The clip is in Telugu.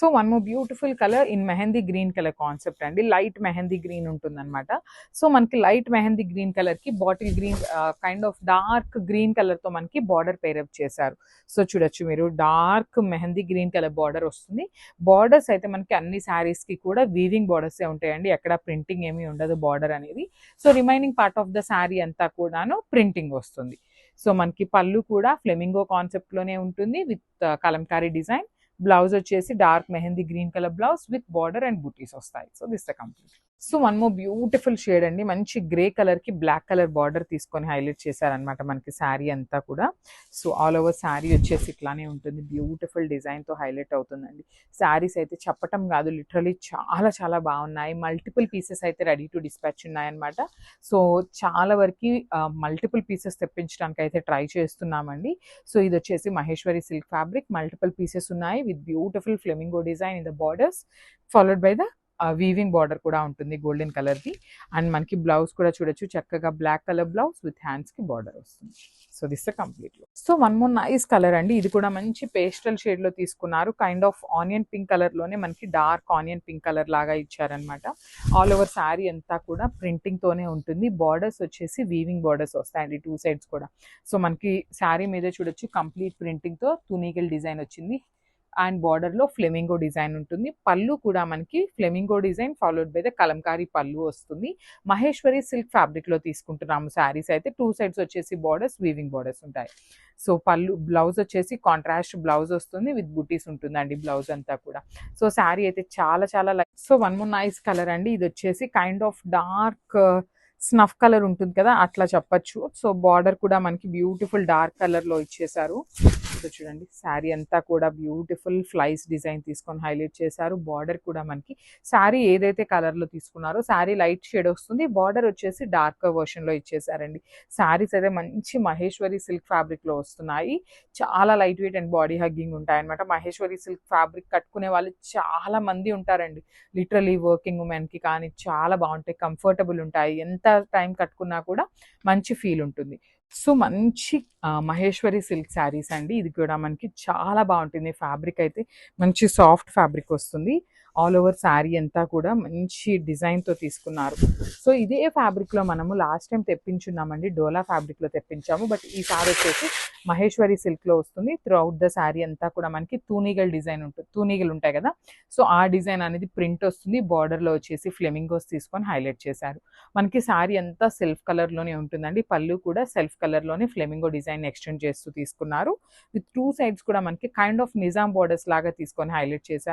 So one more beautiful colour in mehndi green colour concept అండి. లైట్ మెహందీ గ్రీన్ ఉంటుందన్నమాట. సో మనకి లైట్ మెహందీ గ్రీన్ కలర్ కి bottle green kind of dark green colour తో మనకి బార్డర్ పేరప్ చేశారు. సో చూడొచ్చు మీరు, dark mehendi green colour border వస్తుంది. బార్డర్స్ అయితే మనకి అన్ని శారీస్ కి కూడా వీవింగ్ బార్డర్సే ఉంటాయండి, ఎక్కడ ప్రింటింగ్ ఏమీ ఉండదు బార్డర్ అనేది. So remaining part of the sari అంతా కూడాను ప్రింటింగ్ వస్తుంది. సో మనకి పళ్ళు కూడా ఫ్లెమింగో కాన్సెప్ట్ లోనే ఉంటుంది విత్ కలంకారీ డిజైన్. బ్లౌజ్ వచ్చేసి dark mehendi green colour blouse with border and butis వస్తాయి. So this the complete. So one more beautiful shade అండి, మంచి గ్రే కలర్ కి బ్లాక్ కలర్ బార్డర్ తీసుకొని హైలైట్ చేశారనమాట మనకి శారీ అంతా కూడా. సో ఆల్ ఓవర్ శారీ వచ్చేసి ఇట్లానే ఉంటుంది, బ్యూటిఫుల్ డిజైన్ తో హైలైట్ అవుతుందండి. శారీస్ అయితే చెప్పటం కాదు, లిటరలీ చాలా చాలా బాగున్నాయి. మల్టిపుల్ పీసెస్ అయితే రెడీ టు డిస్పాచ్ ఉన్నాయన్నమాట. సో చాలా వరకు మల్టిపుల్ పీసెస్ తెప్పించడానికి అయితే ట్రై చేస్తున్నామండి. సో ఇది వచ్చేసి Maheshwari silk fabric, multiple pieces ఉన్నాయి with beautiful flamingo design in the borders followed by the weaving border కూడా ఉంటుంది గోల్డెన్ కలర్ ది. అండ్ మనకి బ్లౌజ్ కూడా చూడొచ్చు, చక్కగా black colour blouse with hands కి బార్డర్ వస్తుంది. So this complete look. So one more nice colour అండి, ఇది కూడా మంచి పేస్టల్ షేడ్ లో తీసుకున్నారు. Kind of onion pink colour లోనే మనకి డార్క్ ఆనియన్ పింక్ కలర్ లాగా ఇచ్చారనమాట. ఆల్ ఓవర్ శారీ అంతా కూడా ప్రింటింగ్ తోనే ఉంటుంది. బార్డర్స్ వచ్చేసి వీవింగ్ బార్డర్స్ వస్తాయండి టూ సైడ్స్ కూడా. సో మనకి శారీ మీద చూడొచ్చు కంప్లీట్ ప్రింటింగ్ తో తునిగల్ డిజైన్ వచ్చింది అండ్ బార్డర్ లో ఫ్లెమింగో డిజైన్ ఉంటుంది. పళ్ళు కూడా మనకి flamingo design followed by the Kalamkari పళ్ళు వస్తుంది. మహేశ్వరి సిల్క్ ఫ్యాబ్రిక్ లో తీసుకుంటున్నాము శారీస్ అయితే. టూ సైడ్స్ వచ్చేసి బార్డర్స్ వీవింగ్ బార్డర్స్ ఉంటాయి. సో పళ్ళు బ్లౌజ్ వచ్చేసి కాంట్రాస్ట్ బ్లౌజ్ వస్తుంది విత్ బుటీస్ ఉంటుందండి బ్లౌజ్ అంతా కూడా. సో శారీ అయితే చాలా చాలా like. So one more nice colour అండి, ఇది వచ్చేసి kind of dark snuff colour ఉంటుంది కదా అట్లా చెప్పచ్చు. సో బార్డర్ కూడా మనకి బ్యూటిఫుల్ డార్క్ కలర్ లో ఇచ్చేసారు. చూడండి శారీ అంతా కూడా బ్యూటిఫుల్ ఫ్లైస్ డిజైన్ తీసుకొని హైలైట్ చేశారు. బార్డర్ కూడా మనకి శారీ ఏదైతే కలర్ లో తీసుకున్నారో శారీ లైట్ షేడ్ వస్తుంది, బార్డర్ వచ్చేసి డార్క్ వర్షన్ లో ఇచ్చేసారండి. శారీస్ అయితే మంచి మహేశ్వరి సిల్క్ ఫ్యాబ్రిక్ లో వస్తున్నాయి. చాలా light weight and body hugging ఉంటాయి అనమాట. మహేశ్వరి సిల్క్ ఫ్యాబ్రిక్ కట్టుకునే వాళ్ళు చాలా మంది ఉంటారండి, లిటరలీ వర్కింగ్ ఉమెన్ కి కానీ చాలా బాగుంటాయి, కంఫర్టబుల్ ఉంటాయి, ఎంత టైం కట్టుకున్నా కూడా మంచి ఫీల్ ఉంటుంది. సో మంచి మహేశ్వరి సిల్క్ శారీస్ అండి, ఇది కూడా మనకి చాలా బాగుంటుంది. ఫ్యాబ్రిక్ అయితే మంచి సాఫ్ట్ ఫ్యాబ్రిక్ వస్తుంది. ఆల్ ఓవర్ శారీ అంతా కూడా మంచి డిజైన్తో తీసుకున్నారు. సో ఇదే ఫ్యాబ్రిక్లో మనము లాస్ట్ టైం తెప్పించున్నామండి, డోలా ఫ్యాబ్రిక్లో తెప్పించాము. బట్ ఈ సారీ వచ్చేసి మహేశ్వరి సిల్క్లో వస్తుంది. త్రూ అవుట్ ద శారీ అంతా కూడా మనకి తూనీగల్ డిజైన్ ఉంటుంది, తూనీగలు ఉంటాయి కదా, సో ఆ డిజైన్ అనేది ప్రింట్ వస్తుంది. బార్డర్లో వచ్చేసి ఫ్లెమింగోస్ తీసుకొని హైలైట్ చేశారు. మనకి శారీ అంతా సెల్ఫ్ కలర్లోనే ఉంటుందండి. పళ్ళు కూడా సెల్ఫ్ కలర్లోనే ఫ్లెమింగో డిజైన్ ఎక్స్టెండ్ చేస్తూ తీసుకున్నారు. విత్ టూ సైడ్స్ కూడా మనకి కైండ్ ఆఫ్ నిజాం బార్డర్స్ లాగా తీసుకొని హైలైట్ చేశారు.